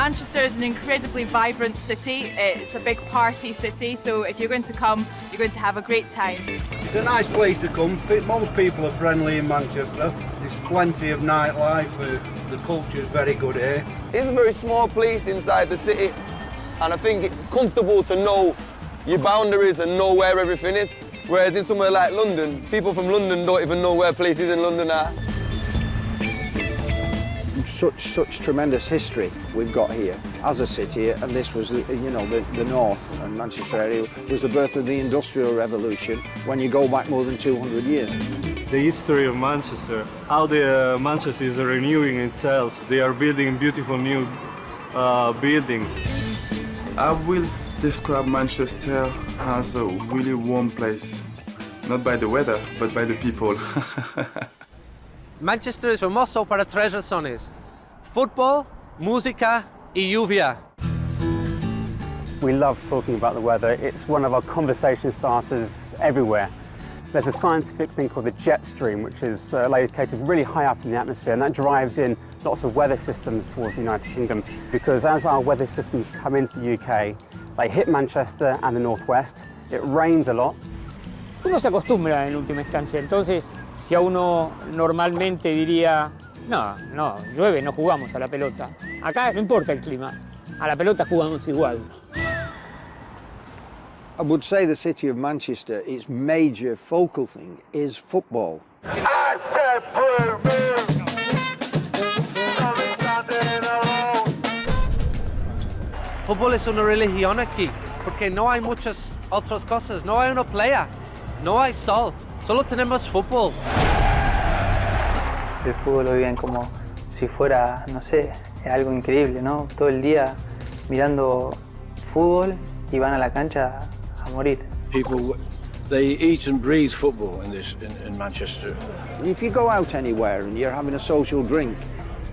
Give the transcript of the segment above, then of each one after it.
Manchester is an incredibly vibrant city. It's a big party city, so if you're going to come, you're going to have a great time. It's a nice place to come. Most people are friendly in Manchester. There's plenty of nightlife. The culture is very good here. It's a very small place inside the city, and I think it's comfortable to know your boundaries and know where everything is. Whereas in somewhere like London, people from London don't even know where places in London are. Such tremendous history we've got here as a city, and this was, you know, the north and Manchester area was the birth of the Industrial Revolution when you go back more than 200 years. The history of Manchester, how the Manchester is renewing itself. They are building beautiful new buildings. I will describe Manchester as a really warm place, not by the weather, but by the people. Manchester es famoso para tres razones: fútbol, música y lluvia. We love talking about the weather. It's one of our conversation starters everywhere. There's a scientific thing called the jet stream, which is located really high up in the atmosphere, and that drives in lots of weather systems towards the United Kingdom, because as our weather systems come into the UK, they hit Manchester and the northwest. It rains a lot. Uno se acostumbra en última instancia, entonces si a uno normalmente diría, no, llueve, no jugamos a la pelota. Acá no importa el clima, a la pelota jugamos igual. I would say the city of Manchester, its major focal thing is football. I said Fútbol es una religión aquí, porque no hay muchas otras cosas. No hay una playa, no hay sol, solo tenemos fútbol. El fútbol lo viven como si fuera, no sé, algo increíble, ¿no? Todo el día mirando fútbol y van a la cancha a morir. People, they eat and breathe football in Manchester. If you go out anywhere and you're having a social drink,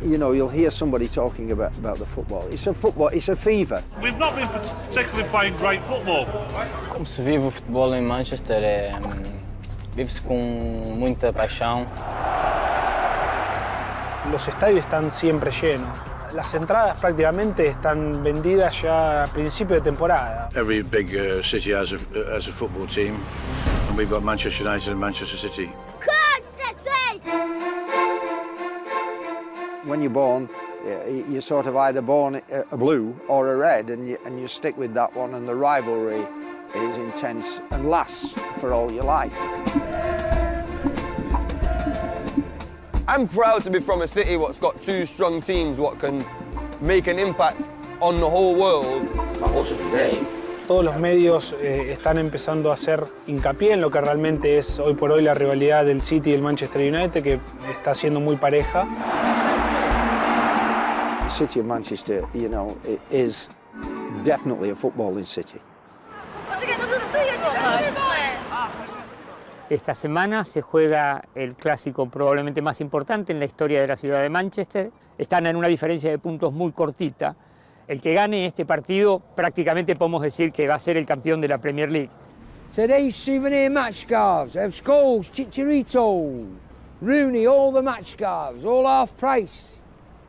you know, you'll hear somebody talking about the football. It's a fever. We've not been particularly playing great football. Como se vive o futebol em Manchester, vive-se com muita paixão. Los estadios están siempre llenos. Las entradas prácticamente están vendidas ya a principio de temporada. Every big city has a football team, and we've got Manchester United and Manchester City. When you're born, you're sort of either born a blue or a red, and you stick with that one, and the rivalry is intense and lasts for all your life. I'm proud to be from a city what's got two strong teams what can make an impact on the whole world. Also today. Todos los medios están empezando a hacer hincapié en lo que realmente es hoy por hoy la rivalidad del City y el Manchester United, que está siendo muy pareja. The city of Manchester, you know, it is definitely a footballing city. Esta semana se juega el clásico probablemente más importante en la historia de la ciudad de Manchester. Están en una diferencia de puntos muy cortita. El que gane este partido prácticamente podemos decir que va a ser el campeón de la Premier League. Today's souvenir match scarves have Scholes, Chicharito, Rooney, all the match scarves, all half price.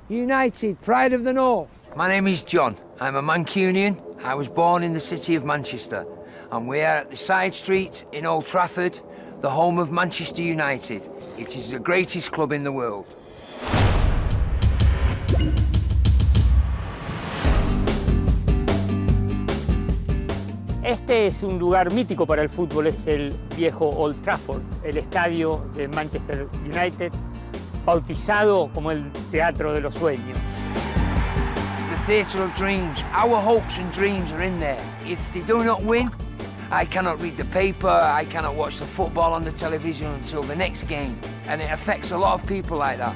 United, pride of the North. My name is John. I'm a Mancunian. I was born in the city of Manchester, and we are at the side street in Old Trafford, the home of Manchester United. It is the greatest club in the world. Este es un lugar mítico para el fútbol, es el viejo Old Trafford, el estadio de Manchester United, bautizado como el Teatro de los Sueños. The theatre of dreams. Our hopes and dreams are in there. If they do not win, I cannot read the paper, I cannot watch the football on the television until the next game. And it affects a lot of people like that.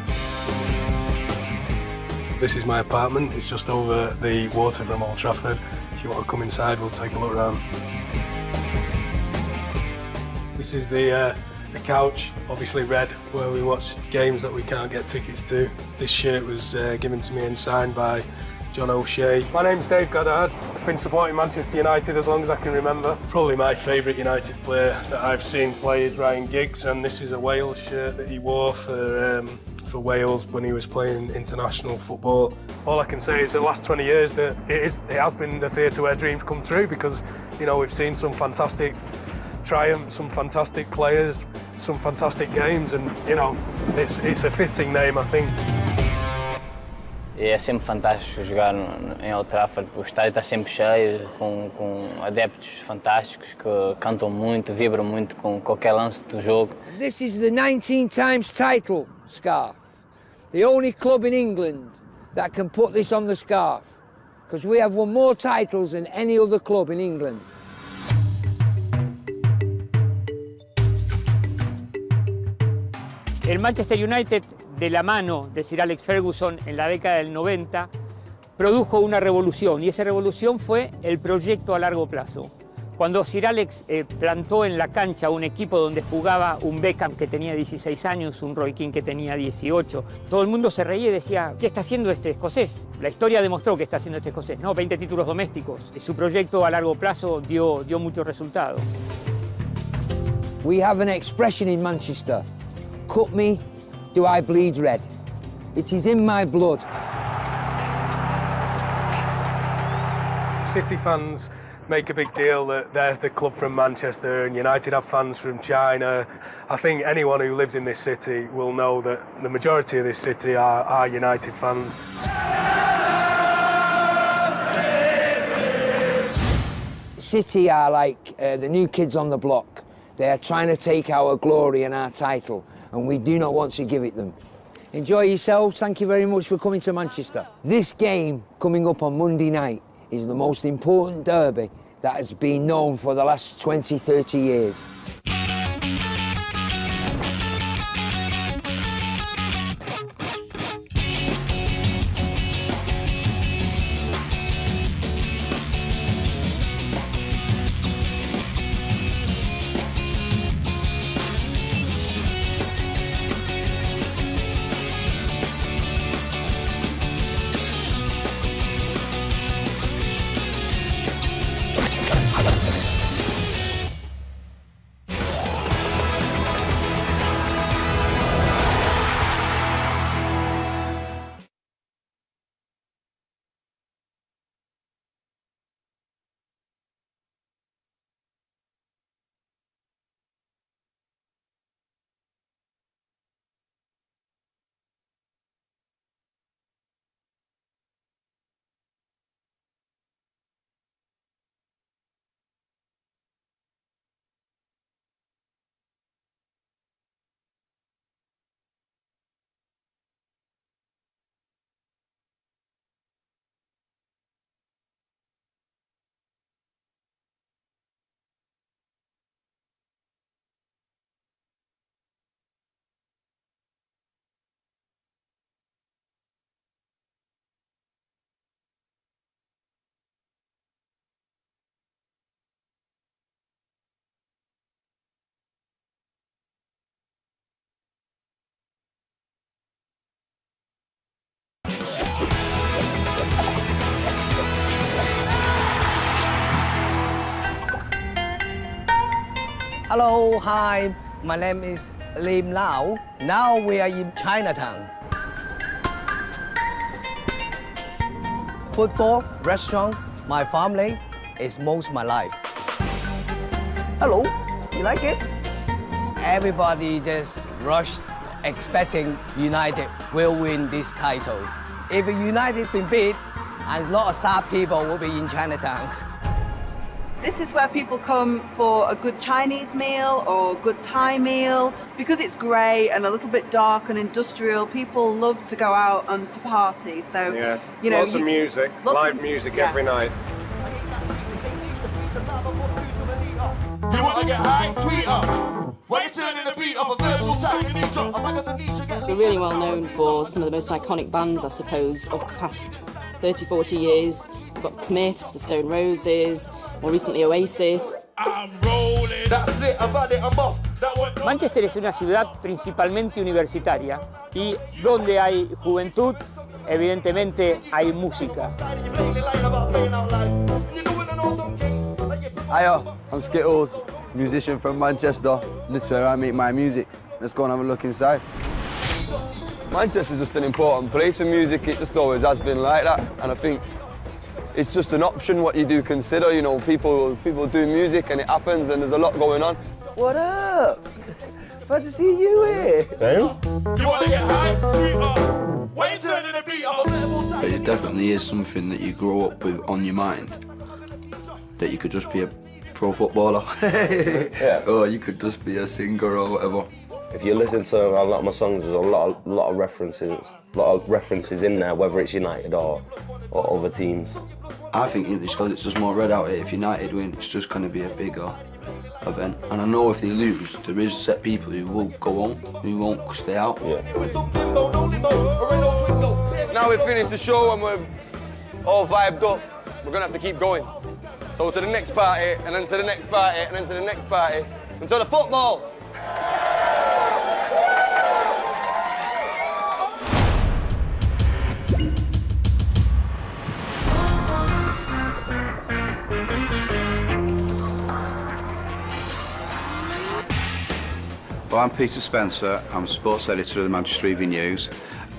This is my apartment. It's just over the water from Old Trafford. If you want to come inside, we'll take a look around. This is the couch, obviously red, where we watch games that we can't get tickets to. This shirt was given to me and signed by John O'Shea. My name's Dave Goddard. I've been supporting Manchester United as long as I can remember. Probably my favourite United player that I've seen play is Ryan Giggs, and this is a Wales shirt that he wore for for Wales when he was playing international football. All I can say is the last 20 years that it has been the theatre where dreams come true, because you know we've seen some fantastic triumphs, some fantastic players, some fantastic games, and you know it's a fitting name, I think. É sempre fantástico jogar em Old Trafford. O estádio está sempre cheio, com adeptos fantásticos que cantam muito, vibram muito com qualquer lance do jogo. This is the 19 times title scarf. The only club in England that can put this on the scarf, because we have won more titles than any other club in England. El Manchester United, de la mano de Sir Alex Ferguson en la década del 90, produjo una revolución, y esa revolución fue el proyecto a largo plazo. Cuando Sir Alex plantó en la cancha un equipo donde jugaba un Beckham que tenía 16 años, un Roy Keane que tenía 18, todo el mundo se reía y decía, ¿qué está haciendo este escocés? La historia demostró que está haciendo este escocés, ¿no? 20 títulos domésticos. Su proyecto a largo plazo dio muchos resultados. We have an expression in Manchester, cut me, do I bleed red? It is in my blood. City fans make a big deal that they're the club from Manchester, and United have fans from China. I think anyone who lives in this city will know that the majority of this city are United fans. City are like the new kids on the block. They are trying to take our glory and our title, and we do not want to give it them. Enjoy yourselves. Thank you very much for coming to Manchester. This game coming up on Monday night is the most important derby that has been known for the last 20, 30 years. Hello, hi, my name is Lim Lau. Now we are in Chinatown. Football, restaurant, my family is most of my life. Hello, you like it? Everybody just rushed expecting United will win this title. If United been beat, a lot of sad people will be in Chinatown. This is where people come for a good Chinese meal or a good Thai meal. Because it's grey and a little bit dark and industrial, people love to go out and to party. So, yeah, you know, lots of music, live music every night. You want to get high? Tweet up. Why you turning the beat off a verbal tag and knee drop? I'm back on the knees again. We're really well known for some of the most iconic bands, I suppose, of the past 30, 40 years. We've got Smiths, the Stone Roses, more recently Oasis. Manchester es una ciudad principalmente universitaria y donde hay juventud, evidentemente hay música. Hiya, I'm Skittles, musician from Manchester. This is where I make my music. Let's go and have a look inside. Manchester's just an important place for music. It just always has been like that, and I think it's just an option what you do consider. You know, people do music and it happens, and there's a lot going on. What up? Glad to see you here. You want to get high? Tweet up. Wait, turning the beat up. But it definitely is something that you grow up with on your mind. That you could just be a pro footballer, Yeah. or you could just be a singer or whatever. If you listen to a lot of my songs, there's a lot of references in there, whether it's United or other teams. I think it's because it's just more red out here. If United win, it's just going to be a bigger event. And I know if they lose, there is set people who will go home, who won't stay out. Yeah. Now we've finished the show and we're all vibed up, we're going to have to keep going. So to the next party, and then to the next party, and then to the next party, until the football. Well, I'm Peter Spencer. I'm sports editor of the Manchester Evening News.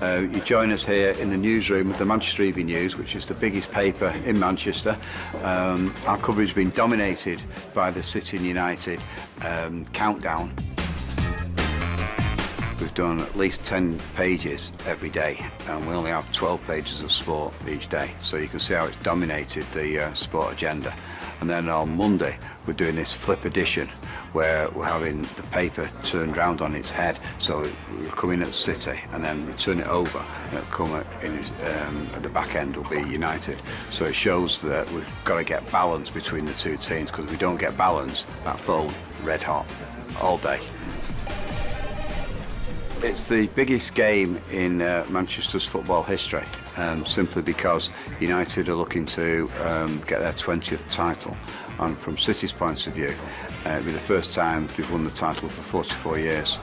You join us here in the newsroom of the Manchester Evening News, which is the biggest paper in Manchester. Our coverage has been dominated by the City and United countdown. We've done at least 10 pages every day, and we only have 12 pages of sport each day. So you can see how it's dominated the sport agenda. And then on Monday, we're doing this flip edition, where we're having the paper turned round on its head. So we'll come in at City and then we turn it over, and it'll come at the back end will be United. So it shows that we've got to get balance between the two teams, because if we don't get balance, that phone red hot all day. It's the biggest game in Manchester's football history, simply because United are looking to get their 20th title. And from City's point of view, it'll be the first time they've won the title for 44 years.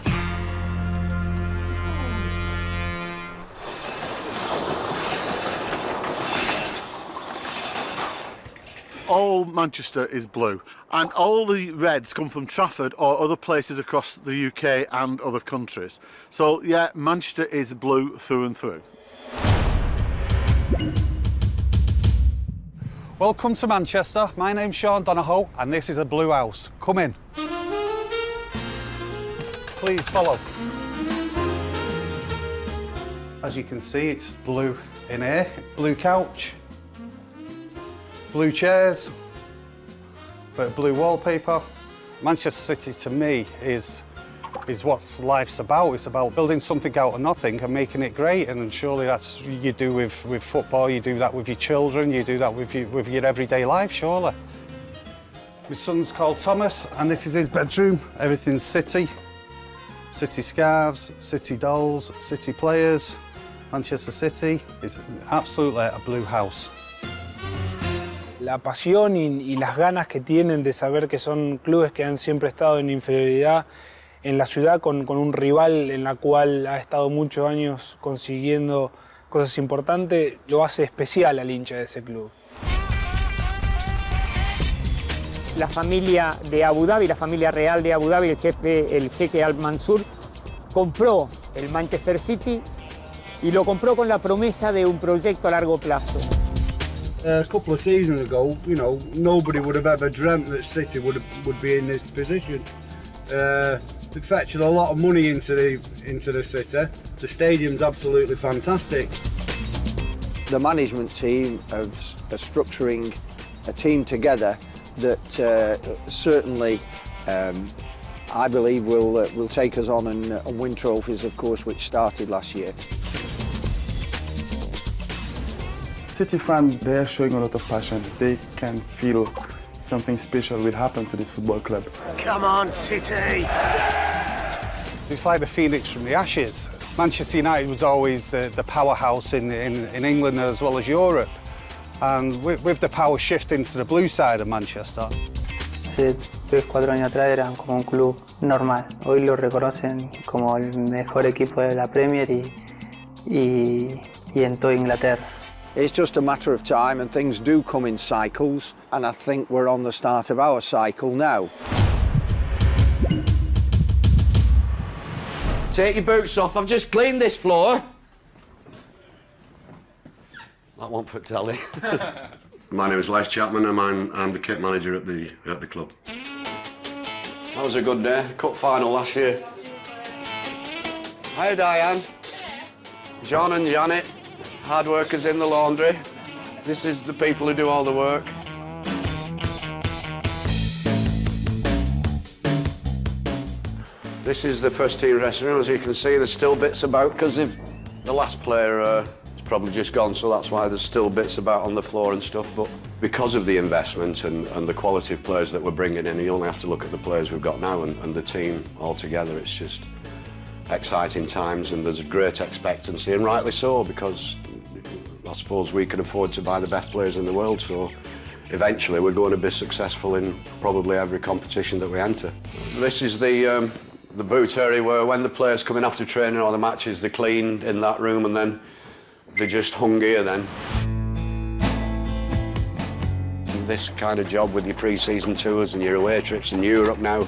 All Manchester is blue, and all the reds come from Trafford or other places across the UK and other countries. So yeah, Manchester is blue through and through. Welcome to Manchester. My name's Sean Donahoe and this is a blue house. Come in. Please follow. As you can see, it's blue in here, blue couch, blue chairs, bit of blue wallpaper. Manchester City to me is what life's about. It's about building something out of nothing and making it great, and surely that's you do with football, you do that with your children, you do that with your everyday life, surely. My son's called Thomas and this is his bedroom. Everything's City. City scarves, City dolls, City players. Manchester City is absolutely a blue house. La pasión y las ganas que tienen de saber que son clubes que han siempre estado en inferioridad en la ciudad con un rival en la cual ha estado muchos años consiguiendo cosas importantes, lo hace especial al hincha de ese club. La familia de Abu Dhabi, la familia real de Abu Dhabi, el jeque Al Mansur, compró el Manchester City y lo compró con la promesa de un proyecto a largo plazo. A couple of seasons ago, you know, nobody would have ever dreamt that City would be in this position. They've fetched a lot of money into the city. The stadium's absolutely fantastic. The management team are structuring a team together that certainly I believe will take us on and win trophies, of course, which started last year. City fans, they're showing a lot of passion. They can feel something special will happen to this football club. Come on, City! It's like the phoenix from the ashes. Manchester United was always the powerhouse in England as well as Europe. And with the power shifting to the blue side of Manchester. Hace 3-4 años atrás eran como un club normal. Hoy lo reconocen como el mejor equipo de la Premier y en toda Inglaterra. It's just a matter of time, and things do come in cycles, and I think we're on the start of our cycle now. Take your boots off. I've just cleaned this floor. That one for telly. My name is Les Chapman and I'm the kit manager at the club. That was a good day. Cup final last year. Hi Diane. John and Janet, hard workers in the laundry. This is the people who do all the work. This is the first team dressing room. As you can see, there's still bits about because the last player has probably just gone, so that's why there's still bits about on the floor and stuff. But because of the investment and the quality of players that we're bringing in, you only have to look at the players we've got now and the team altogether. It's just exciting times, and there's great expectancy, and rightly so, because I suppose we can afford to buy the best players in the world, so eventually we're going to be successful in probably every competition that we enter. This is the boot area where when the players come in after training or the matches, they're cleaned in that room and then they're just hung here then. This kind of job with your pre-season tours and your away trips in Europe now,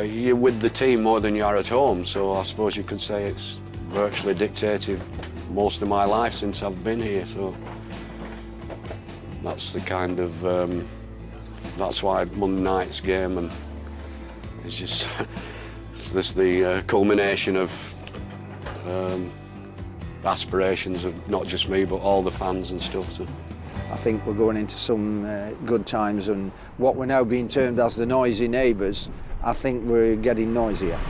you're with the team more than you are at home, so I suppose you could say it's virtually dictated most of my life since I've been here, so that's the kind of, that's why Monday night's game, and it's just, it's this the culmination of aspirations of not just me, but all the fans and stuff. So. I think we're going into some good times, and what we're now being termed as the noisy neighbours, I think we're getting noisier.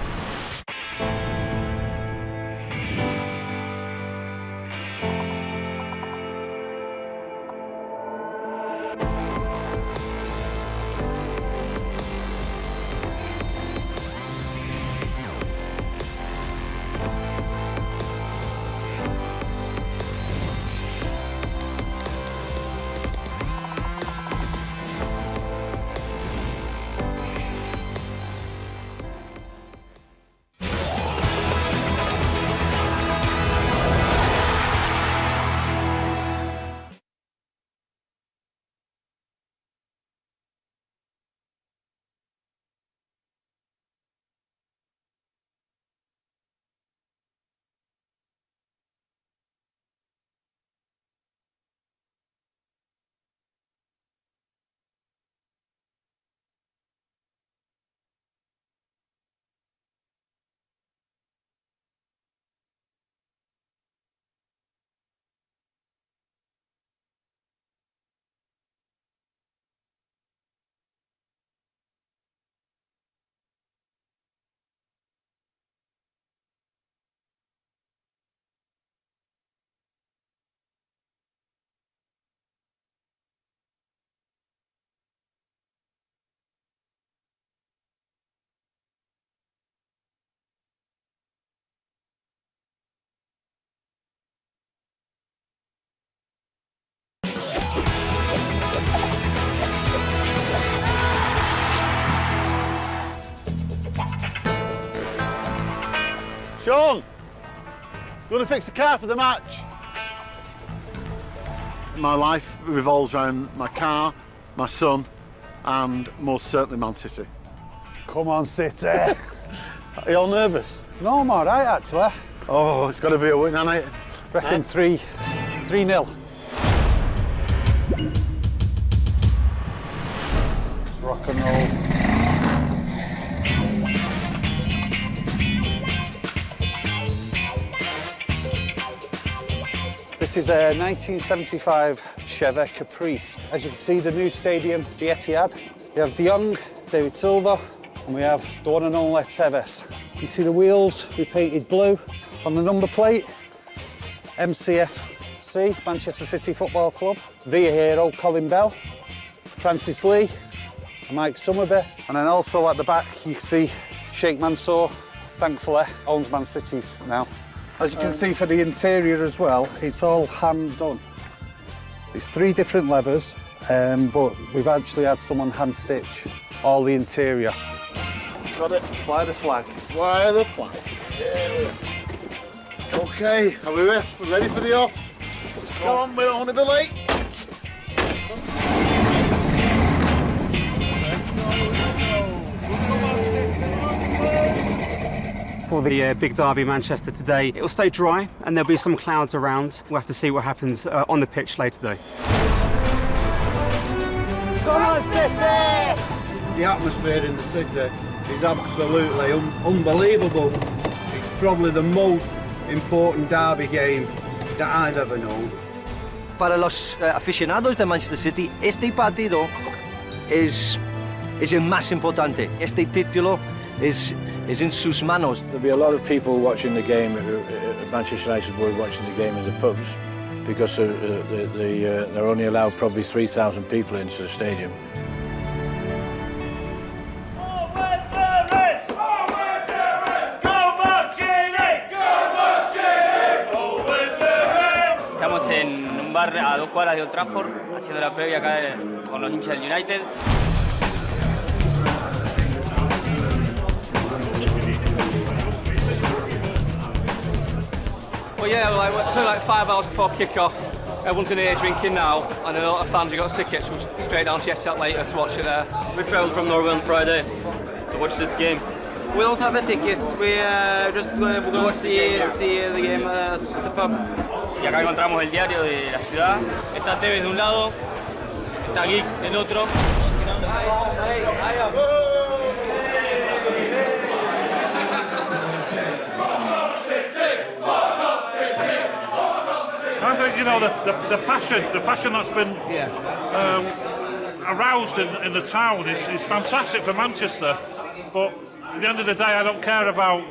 Sean, you want to fix the car for the match? My life revolves around my car, my son, and most certainly Man City. Come on, City. Are you all nervous? No, I'm all right, actually. Oh, it's got to be a win, hasn't it? Reckon 3-0. Rock and roll. This is a 1975 Chevy Caprice. As you can see, the new stadium, the Etihad. We have De Jong, David Silva, and we have the one and only Tevez. You see the wheels repainted blue. On the number plate, MCFC, Manchester City Football Club. The hero, Colin Bell, Francis Lee, and Mike Summerby. And then also at the back, you can see Sheikh Mansour, thankfully, owns Man City now. As you can see for the interior as well, it's all hand done. It's 3 different levers, but we've actually had someone hand stitch all the interior. Got it. Fly the flag. Fly the flag. Yeah. Okay, are we ready for the off? Let's go on, we don't want to be late. For the big derby Manchester today, it will stay dry and there'll be some clouds around. We'll have to see what happens on the pitch later though. Come on, City! The atmosphere in the city is absolutely unbelievable. It's probably the most important derby game that I've ever known. Para los aficionados de Manchester City, este partido es el más importante. Este título es in sus manos. There'll be a lot of people watching the game at Manchester United will be watching the game in the pubs because they're only allowed probably 3,000 people into the stadium. Estamos en un bar a 2 cuadras de Old Trafford, haciendo la previa acá con los hinchas del United. Well, yeah, it's only like 5 hours before kick-off. Everyone's in here drinking now, and a lot of fans have got tickets, so straight down to Etihad later to watch it there. We travelled from Norway on Friday to watch this game. We don't have tickets. We just we're going to see the game at the pub. Y acá encontramos el diario de la ciudad. Está Tevez de un lado, está Geeks del otro. I think, you know, the passion that's been aroused in the town is fantastic for Manchester. But at the end of the day, I don't care about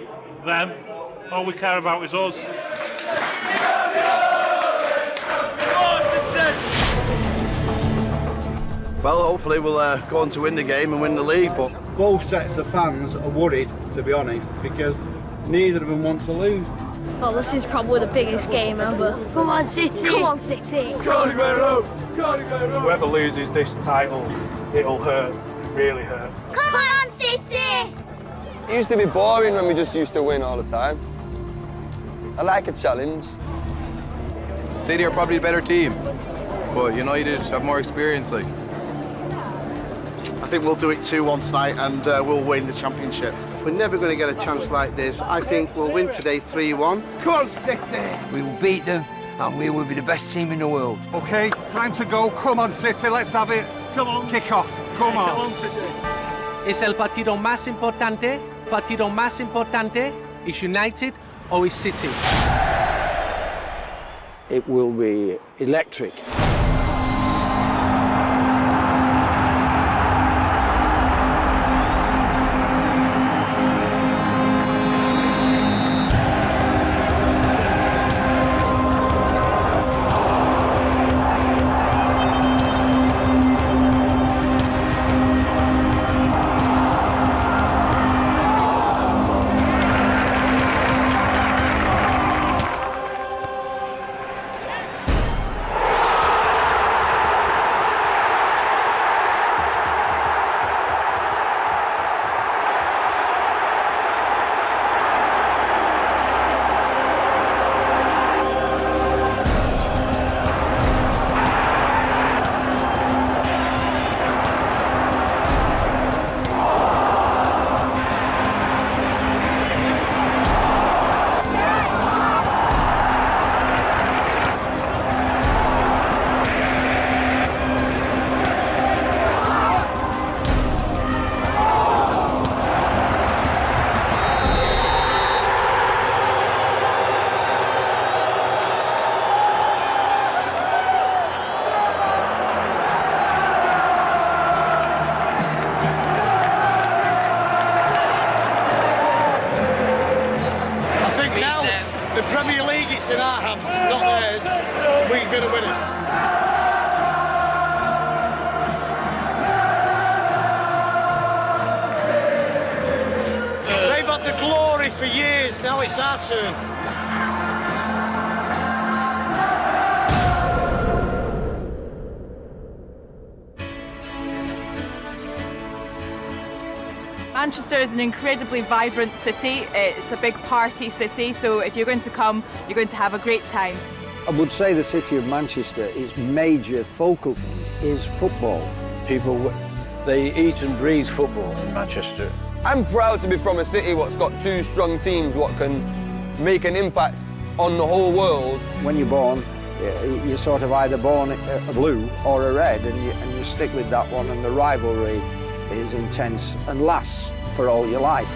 them. All we care about is us. Well, hopefully we'll go on to win the game and win the league, but both sets of fans are worried, to be honest, because neither of them want to lose. Well, this is probably the biggest game ever. Come on, City! Come on, City! Whoever loses this title, it'll hurt, really hurt. Come on, City! It used to be boring when we just used to win all the time. I like a challenge. City are probably the better team, but United have more experience. Like, I think we'll do it 2-1 tonight and we'll win the championship. We're never going to get a chance like this. I think we'll win today 3-1. Come on, City! We will beat them and we will be the best team in the world. OK, time to go. Come on, City, let's have it. Come on. Kick off. Come on. Come on, City. Es el partido más importante. Partido más importante is United or is City? It will be electric. For years, now it's our turn. Manchester is an incredibly vibrant city. It's a big party city, so if you're going to come, you're going to have a great time. I would say the city of Manchester, its major focal is football. People, they eat and breathe football in Manchester. I'm proud to be from a city what's got two strong teams what can make an impact on the whole world. When you're born, you're sort of either born a blue or a red, and you stick with that one, and the rivalry is intense and lasts for all your life.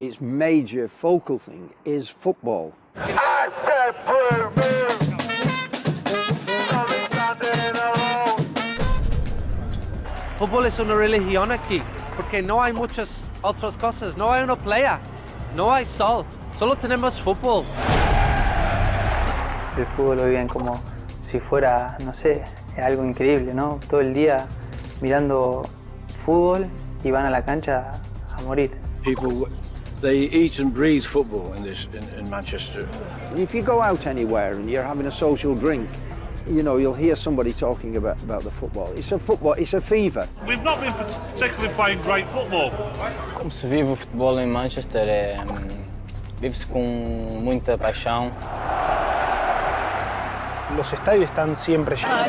Its major focal thing is football. I said Fútbol es una religión aquí, porque no hay muchas otras cosas. No hay una playa, no hay sol, solo tenemos fútbol. El fútbol lo viven como si fuera, no sé, algo increíble, ¿no? Todo el día mirando fútbol y van a la cancha a morir. People, they eat and breathe football in Manchester. If you go out anywhere and you're having a social drink, you know, you'll hear somebody talking about the football. It's a fever. We've not been particularly playing great football. Como se vive o futebol em Manchester, vive-se com muita paixão. Los estadios están siempre llenos.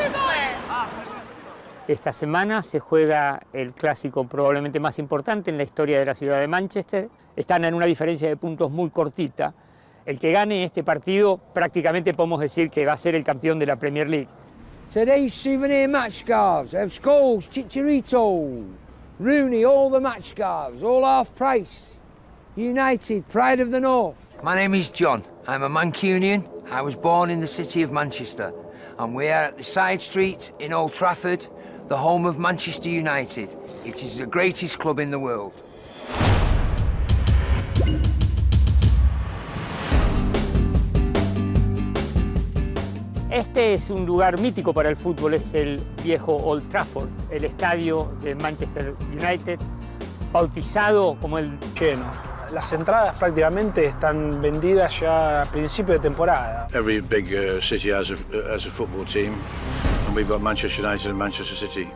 Esta semana se juega el clásico probablemente más importante en la historia de la ciudad de Manchester. Están en una diferencia de puntos muy cortita. El que gane este partido prácticamente podemos decir que va a ser el campeón de la Premier League. Today's souvenir match scarves have Scholes, Chicharito, Rooney, all the match scarves, all half price. United, pride of the North. My name is John. I'm a Mancunian. I was born in the city of Manchester, and we are at the side street in Old Trafford, the home of Manchester United. It is the greatest club in the world. Este es un lugar mítico para el fútbol, es el viejo Old Trafford, el estadio de Manchester United, bautizado como el lleno. Las entradas prácticamente están vendidas ya a principio de temporada. Every big city has a football team, and we've got Manchester United and Manchester City.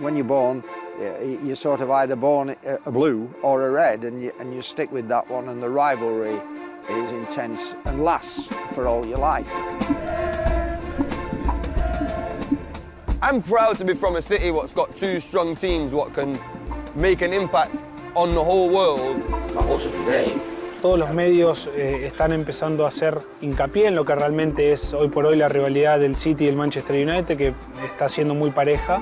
When you're born, you're sort of either born a blue or a red, and you stick with that one, and the rivalry is intense and lasts for all your life. I'm proud to be from a city what's got two strong teams what can make an impact on the whole world. Todos los medios están empezando a hacer hincapié en lo que realmente es hoy por hoy la rivalidad del City y el Manchester United, que está siendo muy pareja.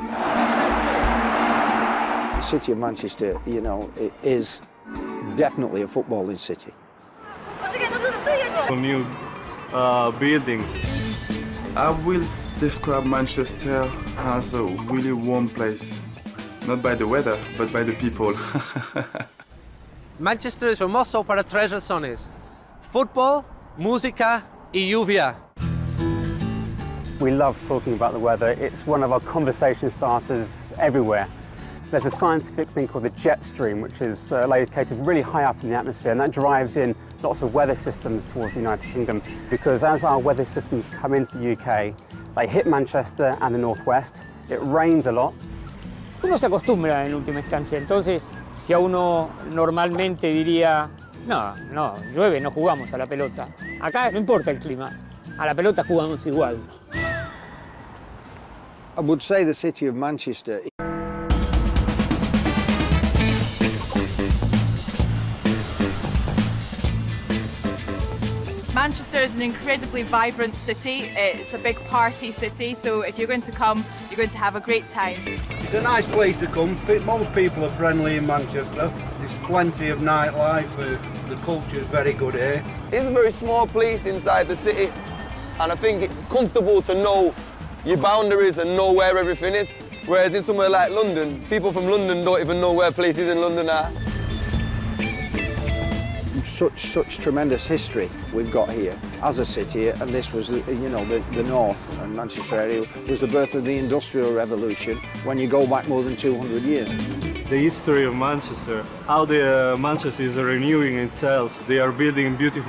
The city of Manchester, you know, is definitely a footballing city. New buildings. I will describe Manchester as a really warm place. Not by the weather, but by the people. Manchester es famoso para tres razones: fútbol, música y lluvia. We love talking about the weather. It's one of our conversation starters everywhere. There's a scientific thing called the jet stream, which is located really high up in the atmosphere, and that drives in lots of weather systems towards the United Kingdom, because as our weather systems come into the UK, they hit Manchester and the northwest. It rains a lot. Uno se acostumbra en última instancia, entonces si a uno normalmente diría, no, llueve, no jugamos a la pelota. Acá no importa el clima, a la pelota jugamos igual. I would say the city of Manchester. Manchester is an incredibly vibrant city. It's a big party city, so if you're going to come, you're going to have a great time. It's a nice place to come. Most people are friendly in Manchester. There's plenty of nightlife. The culture is very good here. It's a very small place inside the city, and I think it's comfortable to know your boundaries and know where everything is. Whereas in somewhere like London, people from London don't even know where places in London are. Such tremendous history we've got here as a city, and this was, the north and Manchester area was the birth of the Industrial Revolution when you go back more than 200 years. The history of Manchester, how the Manchester is renewing itself. They are building beautiful